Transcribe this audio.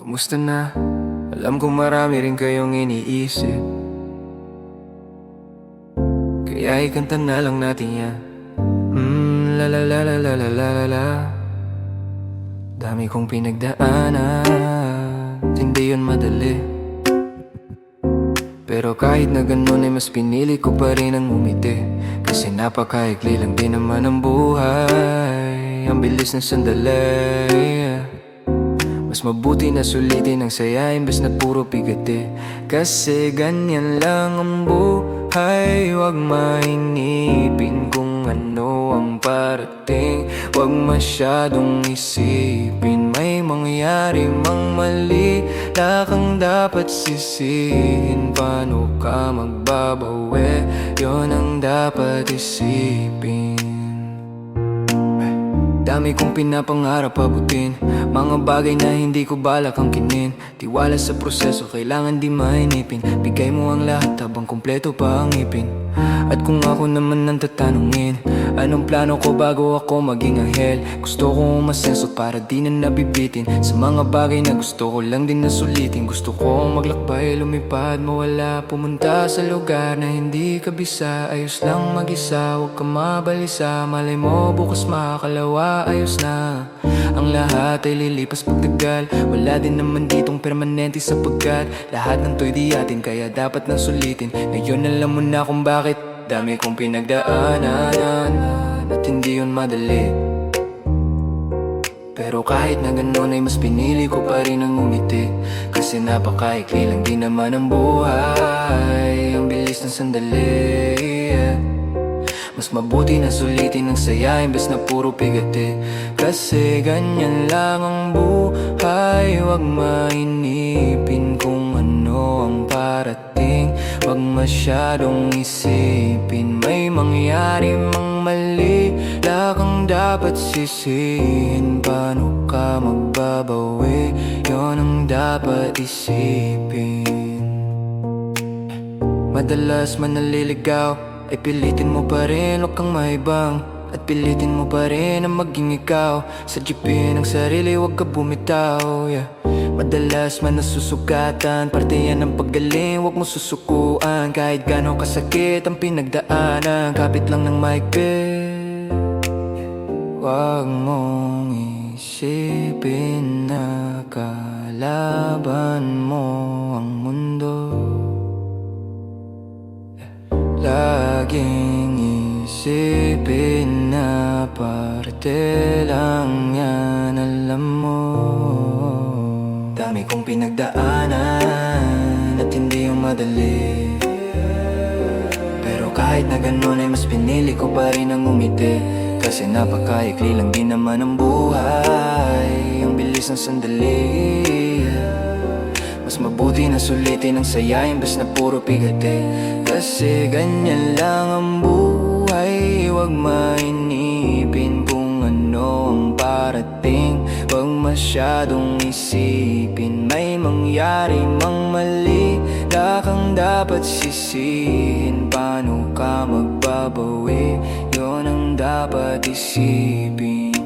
Kumusta na? Alam kong marami rin kayong iniisip, kaya ikanta na lang natin yan. La la la la la la la la la. Dami kong pinagdaanan, hindi yun madali. Pero kahit na ganun ay mas pinili ko pa rin ang umiti, kasi napakaikli lang din naman ang buhay. Ang bilis ng sandali, mas mabuti na sulitin ang saya imbes na puro bigati. Kasi ganyan lang ang buhay. Huwag mainipin kung ano ang parating, huwag masyadong isipin may mangyari mang mali. Wala kang dapat sisihin, paano ka magbabawi, yun ang dapat isipin. Dami kong pinapangarap abutin, mga bagay na hindi ko balak angkinin. Tiwala sa proseso, kailangan di mainipin. Bigay mo ang lahat habang kumpleto pa ang ipin. At kung ako naman ang tatanungin, anong plano ko bago ako maging anghel? Gusto ko umasenso para di na nabibitin sa mga bagay na gusto ko lang din na sulitin. Gusto ko maglakbay, lumipad, mawala, pumunta sa lugar na hindi kabisa. Ayos lang mag-isa, huwag ka mabalisa. Malay mo bukas makakalawa, ayos na. Ang lahat ay lilipas pagtagal, wala din naman ditong permanente sapagkat lahat ng to'y di atin, kaya dapat nang sulitin. Ngayon alam mo na kung bakit. Dami kong pinagdaanan at hindi yun madali. Pero kahit na ganun ay mas pinili ko pa rin ang umiti, kasi napakaikli lang din naman ang buhay. Ang bilis ng sandali, mas mabuti na sulitin ang saya imbes na puro bigati. Kasi ganyan lang ang buhay. Huwag mainipin kung ano ang parating, huwag masyadong isipin may mangyari mang mali. Wala kang dapat sisihin, paano ka magbabawi, yun ang dapat isipin. Madalas man naliligaw ay pilitin mo pa rin, huwag kang mahibang. At pilitin mo pa rin na maging ikaw. Sa jeepin ng sarili, huwag ka bumitaw, yeah. Madalas man nasusugatan, parte yan ng paggaling, huwag mo susukuan. Kahit gano'ng kasakit ang pinagdaanan, kapit lang ng maigpit. Huwag mong isipin na kalaban mo ang mundo. Laging isipin na parte lang yan, alam mo. Dami kong pinagdaanan at hindi yung madali. Pero kahit na ganun ay mas pinili ko pa rin ang umiti, kasi napakaikli lang din naman ang buhay. Ang bilis ng sandali, mas mabuti na sulitin ang saya imbes na puro bigati. Kasi ganyan lang ang buhay. Huwag mainipin kung ano ang parating, huwag masyadong isipin may mangyari mang mali. Wala kang dapat sisihin, paano ka magbabawi, yun ang dapat isipin.